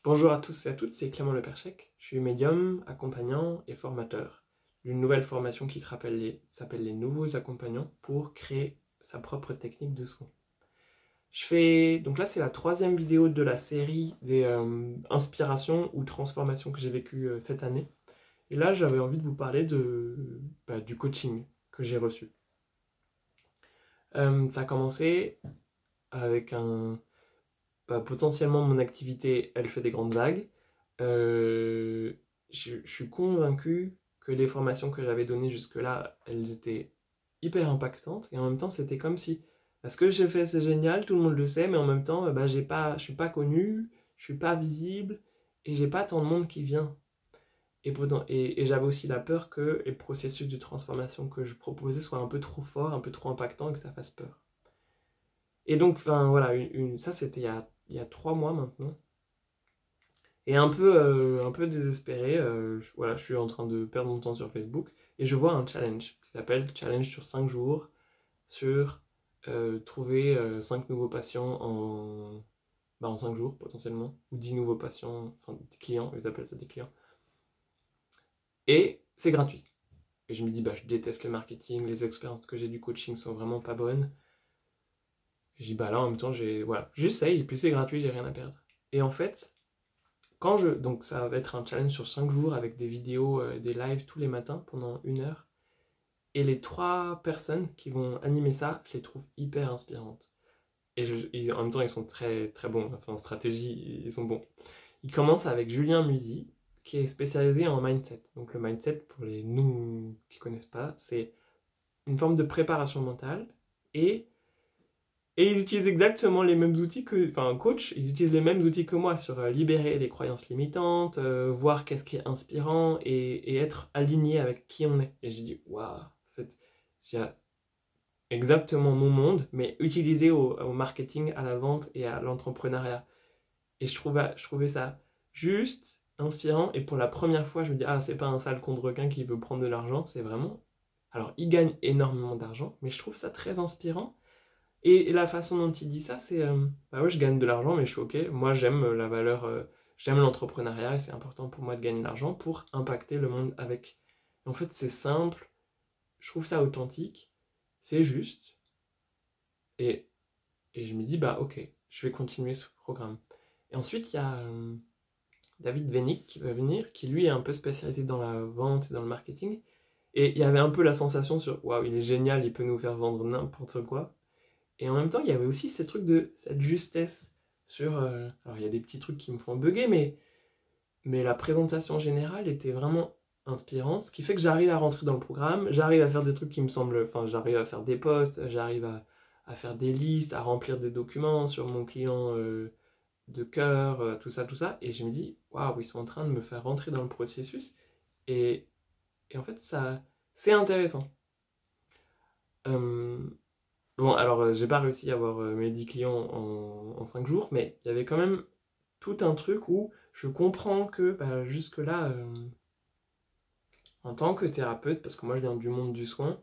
Bonjour à tous et à toutes, c'est Clément Le Perchec. Je suis médium, accompagnant et formateur d'une nouvelle formation qui s'appelle les nouveaux accompagnants pour créer sa propre technique de soins. Donc là, c'est la troisième vidéo de la série des inspirations ou transformations que j'ai vécues cette année. Et là, j'avais envie de vous parler du coaching que j'ai reçu. Ça a commencé avec potentiellement mon activité, elle fait des grandes vagues. Euh, je suis convaincu que les formations que j'avais données jusque-là, elles étaient hyper impactantes. Et en même temps, c'était comme si, ce que j'ai fait, c'est génial, tout le monde le sait, mais en même temps, je suis pas connu, je suis pas visible, et j'ai pas tant de monde qui vient. Et j'avais aussi la peur que les processus de transformation que je proposais soient un peu trop forts, un peu trop impactants, et que ça fasse peur. Et donc, enfin voilà, ça c'était il y a 3 mois maintenant. Et un peu désespéré, voilà, je suis en train de perdre mon temps sur Facebook et je vois un challenge qui s'appelle Challenge sur 5 jours sur trouver 5 nouveaux patients en 5 jours potentiellement, ou 10 nouveaux patients, enfin des clients, ils appellent ça des clients. Et c'est gratuit. Et je me dis, je déteste le marketing, les expériences que j'ai du coaching sont vraiment pas bonnes. Et je dis, là en même temps, voilà, j'essaye, et puis c'est gratuit, j'ai rien à perdre. Et en fait, donc ça va être un challenge sur 5 jours avec des vidéos, des lives tous les matins pendant 1 heure. Et les 3 personnes qui vont animer ça, je les trouve hyper inspirantes. Et en même temps, ils sont très, très bons. Enfin, en stratégie, ils sont bons. Ils commencent avec Julien Musi, qui est spécialisé en mindset. Donc le mindset, pour les nous qui ne connaissent pas, c'est une forme de préparation mentale. Et Et ils utilisent exactement les mêmes outils enfin, un coach, ils utilisent les mêmes outils que moi sur libérer les croyances limitantes, voir qu'est-ce qui est inspirant et être aligné avec qui on est. Et j'ai dit, waouh, en fait, il y a exactement mon monde, mais utilisé au marketing, à la vente et à l'entrepreneuriat. Et je trouvais ça juste inspirant. Et pour la première fois, je me dis, c'est pas un sale con de requin qui veut prendre de l'argent, c'est vraiment. Alors, il gagne énormément d'argent, mais je trouve ça très inspirant. Et la façon dont il dit ça, c'est ouais, je gagne de l'argent, mais je suis ok. Moi, j'aime la valeur, j'aime l'entrepreneuriat et c'est important pour moi de gagner de l'argent pour impacter le monde avec. En fait, c'est simple, je trouve ça authentique, c'est juste. Et, et je me dis, ok, je vais continuer ce programme. Et ensuite, il y a David Venick qui va venir, qui lui est un peu spécialisé dans la vente et dans le marketing. Et il y avait un peu la sensation sur, waouh, il est génial, il peut nous faire vendre n'importe quoi. Et en même temps, il y avait aussi ces trucs de cette justesse sur. Alors, il y a des petits trucs qui me font bugger, mais la présentation générale était vraiment inspirante, ce qui fait que j'arrive à rentrer dans le programme, j'arrive à faire des trucs qui me semblent. Enfin, j'arrive à faire des posts, j'arrive à faire des listes, à remplir des documents sur mon client de cœur, tout ça, tout ça. Et je me dis, waouh, ils sont en train de me faire rentrer dans le processus. Et, et en fait, ça, c'est intéressant. Euh, Bon, alors, j'ai pas réussi à avoir mes 10 clients en 5 jours, mais il y avait quand même tout un truc où je comprends que jusque-là, en tant que thérapeute, parce que moi je viens du monde du soin,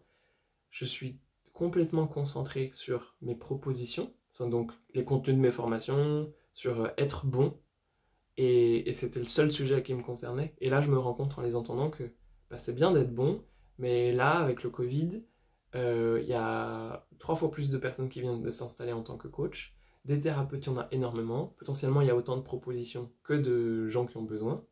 je suis complètement concentré sur mes propositions, enfin, donc les contenus de mes formations, sur être bon, et c'était le seul sujet qui me concernait. Et là, je me rends compte en les entendant que c'est bien d'être bon, mais là, avec le Covid, il y a 3 fois plus de personnes qui viennent de s'installer en tant que coach. Des thérapeutes, il y en a énormément. Potentiellement, il y a autant de propositions que de gens qui ont besoin.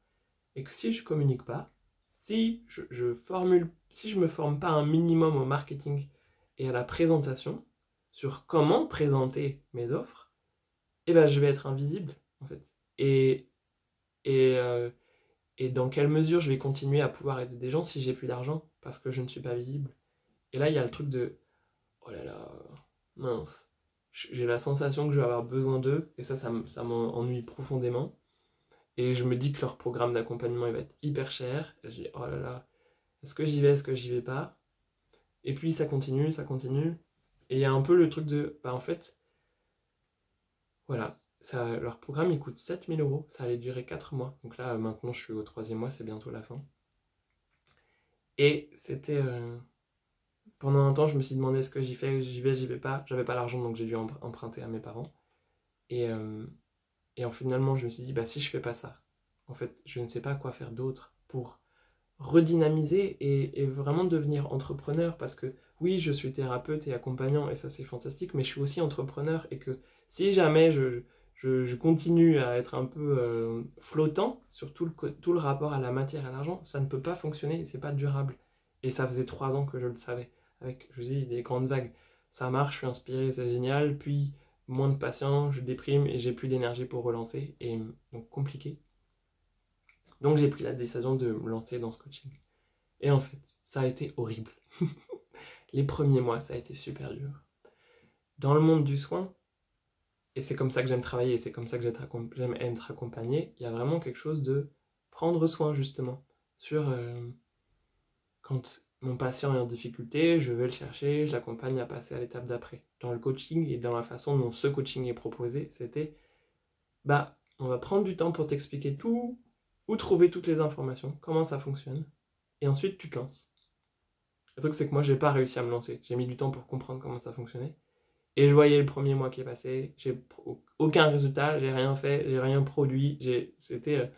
Et que si je ne communique pas, si je me forme pas un minimum au marketing et à la présentation sur comment présenter mes offres, je vais être invisible en fait. Et, et, euh, et dans quelle mesure je vais continuer à pouvoir aider des gens si j'ai plus d'argent parce que je ne suis pas visible. Et là, il y a le truc de oh là là, mince. J'ai la sensation que je vais avoir besoin d'eux, et ça m'ennuie profondément. Et je me dis que leur programme d'accompagnement il va être hyper cher. Et je dis, oh là là, est-ce que j'y vais, est-ce que j'y vais pas? Et puis ça continue, ça continue. Et il y a un peu le truc de, en fait, voilà, leur programme il coûte 7 000 euros, ça allait durer 4 mois. Donc là, maintenant je suis au troisième mois, c'est bientôt la fin. Et c'était, pendant un temps, je me suis demandé est-ce que j'y vais pas. J'avais pas l'argent, donc j'ai dû emprunter à mes parents. Et, Et finalement, je me suis dit, bah si je fais pas ça, en fait, je ne sais pas quoi faire d'autre pour redynamiser et vraiment devenir entrepreneur, parce que oui, je suis thérapeute et accompagnant et ça c'est fantastique, mais je suis aussi entrepreneur et que si jamais je continue à être un peu flottant sur tout le rapport à la matière et à l'argent, ça ne peut pas fonctionner, c'est pas durable. Et ça faisait 3 ans que je le savais, avec, je vous dis, des grandes vagues. Ça marche, je suis inspiré, c'est génial, puis moins de patience, je déprime et j'ai plus d'énergie pour relancer, et donc compliqué. Donc j'ai pris la décision de me lancer dans ce coaching. Et en fait, ça a été horrible. Les premiers mois, ça a été super dur. Dans le monde du soin, et c'est comme ça que j'aime travailler, et c'est comme ça que j'aime être accompagné, il y a vraiment quelque chose de prendre soin, justement. Sur quand mon patient est en difficulté, je vais le chercher, je l'accompagne à passer à l'étape d'après. Dans le coaching et dans la façon dont ce coaching est proposé, c'était, bah, on va prendre du temps pour t'expliquer tout, où trouver toutes les informations, comment ça fonctionne, et ensuite tu te lances. Le truc, c'est que moi, j'ai pas réussi à me lancer. J'ai mis du temps pour comprendre comment ça fonctionnait. Et je voyais le premier mois qui est passé, j'ai aucun résultat, j'ai rien fait, j'ai rien produit, c'était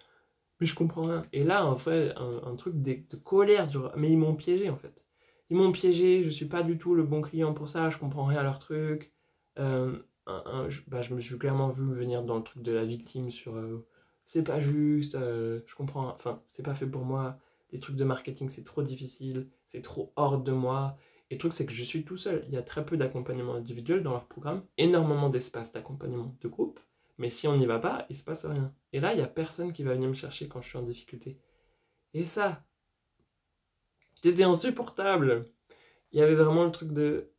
mais je comprends rien. Et là, en fait, un truc de colère, genre, mais ils m'ont piégé en fait. Ils m'ont piégé, je suis pas du tout le bon client pour ça, je comprends rien à leur truc. Je me suis clairement vu venir dans le truc de la victime sur c'est pas juste, je comprends, enfin, c'est pas fait pour moi. Les trucs de marketing, c'est trop difficile, c'est trop hors de moi. Et le truc, c'est que je suis tout seul. Il y a très peu d'accompagnement individuel dans leur programme, énormément d'espace d'accompagnement de groupe. Mais si on n'y va pas, il se passe rien. Et là, il n'y a personne qui va venir me chercher quand je suis en difficulté. Et ça, c'était insupportable. Il y avait vraiment le truc de...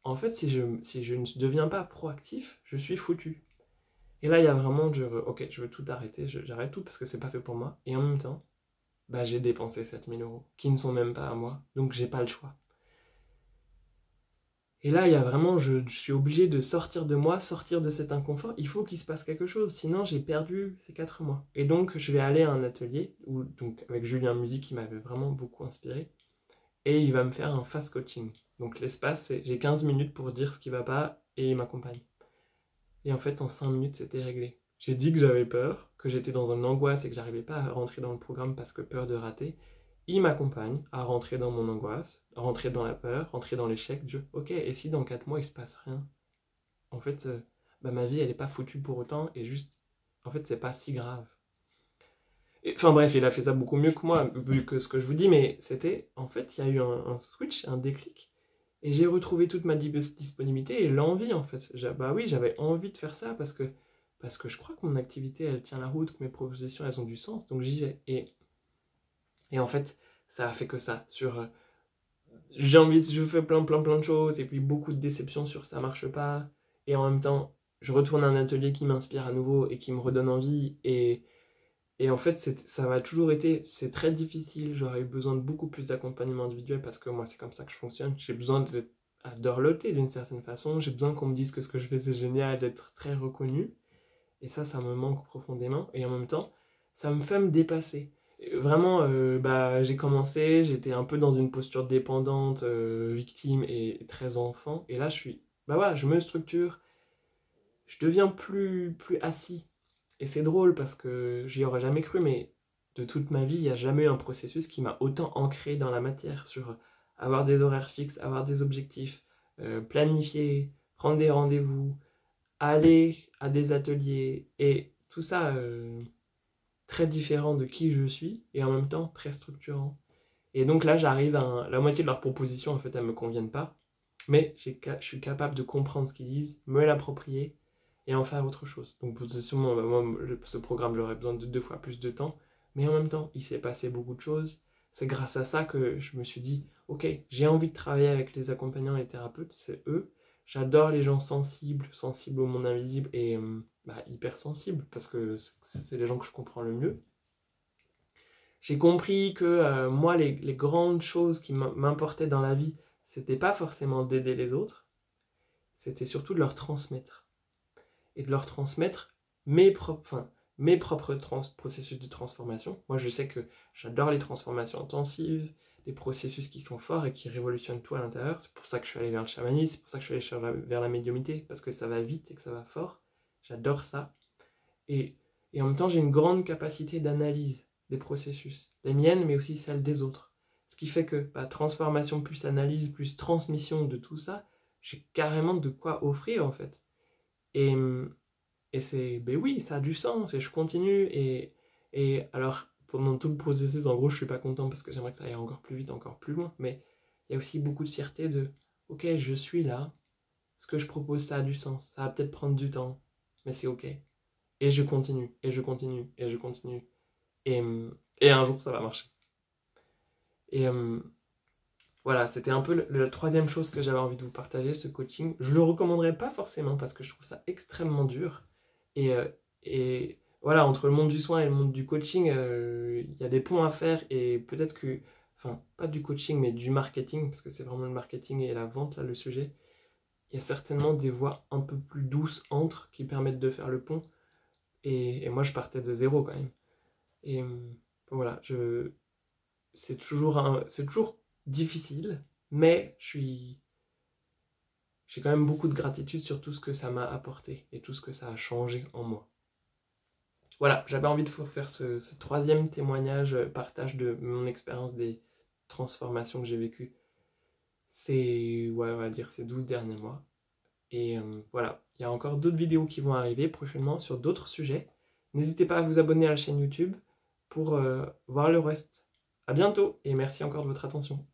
En fait, si je ne deviens pas proactif, je suis foutu. Et là, il y a vraiment... Ok, je veux tout arrêter, j'arrête tout parce que c'est pas fait pour moi. Et en même temps, bah, j'ai dépensé 7 000 € qui ne sont même pas à moi. Donc, j'ai pas le choix. Et là, il y a vraiment, je suis obligé de sortir de moi, sortir de cet inconfort. Il faut qu'il se passe quelque chose, sinon j'ai perdu ces 4 mois. Et donc, je vais aller à un atelier donc, avec Julien Musique qui m'avait vraiment beaucoup inspiré. Et il va me faire un fast coaching. Donc, l'espace, c'est j'ai 15 minutes pour dire ce qui va pas et il m'accompagne. Et en fait, en 5 minutes, c'était réglé. J'ai dit que j'avais peur, que j'étais dans une angoisse et que j'arrivais pas à rentrer dans le programme parce que peur de rater. Il m'accompagne à rentrer dans mon angoisse, à rentrer dans la peur, rentrer dans l'échec. Ok, et si dans 4 mois il se passe rien? En fait, bah, ma vie elle est pas foutue pour autant et juste, en fait, c'est pas si grave. Enfin bref, il a fait ça beaucoup mieux que moi, vu que ce que je vous dis, mais c'était, en fait, il y a eu un switch, un déclic, et j'ai retrouvé toute ma disponibilité et l'envie, en fait. Bah oui, j'avais envie de faire ça parce que je crois que mon activité, elle tient la route, que mes propositions, elles ont du sens, donc j'y vais. Et en fait, ça a fait que ça, j'ai envie, je fais plein de choses, et puis beaucoup de déceptions sur ça marche pas, et en même temps, je retourne à un atelier qui m'inspire à nouveau et qui me redonne envie, et en fait, ça m'a toujours été, c'est très difficile, j'aurais eu besoin de beaucoup plus d'accompagnement individuel, parce que moi, c'est comme ça que je fonctionne, j'ai besoin à dorloter d'une certaine façon, j'ai besoin qu'on me dise que ce que je fais c'est génial, d'être très reconnu, et ça me manque profondément, et en même temps, ça me fait me dépasser. Vraiment, bah, j'ai commencé, j'étais un peu dans une posture dépendante, victime et très enfant, et là bah voilà, je me structure, je deviens plus assis. Et c'est drôle parce que j'y aurais jamais cru, mais de toute ma vie, il n'y a jamais eu un processus qui m'a autant ancré dans la matière, sur avoir des horaires fixes, avoir des objectifs, planifier, prendre des rendez-vous, aller à des ateliers, et tout ça très différent de qui je suis, et en même temps très structurant. Et donc là, j'arrive à la moitié de leurs propositions, en fait, elles me conviennent pas, mais je suis capable de comprendre ce qu'ils disent, me l'approprier, et en faire autre chose. Donc potentiellement, moi, ce programme, j'aurais besoin de 2 fois plus de temps, mais en même temps, il s'est passé beaucoup de choses. C'est grâce à ça que je me suis dit, ok, j'ai envie de travailler avec les accompagnants et les thérapeutes, c'est eux. J'adore les gens sensibles, sensibles au monde invisible et bah, hypersensibles, parce que c'est les gens que je comprends le mieux. J'ai compris que moi, les grandes choses qui m'importaient dans la vie, c'était pas forcément d'aider les autres, c'était surtout de leur transmettre. Et de leur transmettre mes propres processus de transformation. Moi, je sais que j'adore les transformations intensives, des processus qui sont forts et qui révolutionnent tout à l'intérieur. C'est pour ça que je suis allé vers le chamanisme, c'est pour ça que je suis allé vers la médiumnité, parce que ça va vite et que ça va fort. J'adore ça. Et en même temps, j'ai une grande capacité d'analyse des processus, les miennes, mais aussi celles des autres. Ce qui fait que transformation plus analyse, plus transmission de tout ça, j'ai carrément de quoi offrir en fait. Et, c'est, ben oui, ça a du sens, et je continue, et alors, pendant tout le processus, en gros, je suis pas content parce que j'aimerais que ça aille encore plus vite, encore plus loin, mais il y a aussi beaucoup de fierté de, ok, je suis là, ce que je propose, ça a du sens, ça va peut-être prendre du temps, mais c'est ok. Et je continue, et je continue, et je continue. Et, et un jour, ça va marcher. Et voilà, c'était un peu la troisième chose que j'avais envie de vous partager, ce coaching. Je le recommanderais pas forcément parce que je trouve ça extrêmement dur. Et voilà, entre le monde du soin et le monde du coaching, il y a des ponts à faire et peut-être que, enfin, pas du coaching, mais du marketing, parce que c'est vraiment le marketing et la vente, là, le sujet. Il y a certainement des voies un peu plus douces entre qui permettent de faire le pont. Et moi, je partais de zéro quand même. Et voilà, c'est toujours difficile, mais j'ai quand même beaucoup de gratitude sur tout ce que ça m'a apporté et tout ce que ça a changé en moi. Voilà, j'avais envie de vous faire ce troisième témoignage, partage de mon expérience des transformations que j'ai vécues. On va dire ces 12 derniers mois. Et voilà, il y a encore d'autres vidéos qui vont arriver prochainement sur d'autres sujets. N'hésitez pas à vous abonner à la chaîne YouTube pour voir le reste. À bientôt et merci encore de votre attention.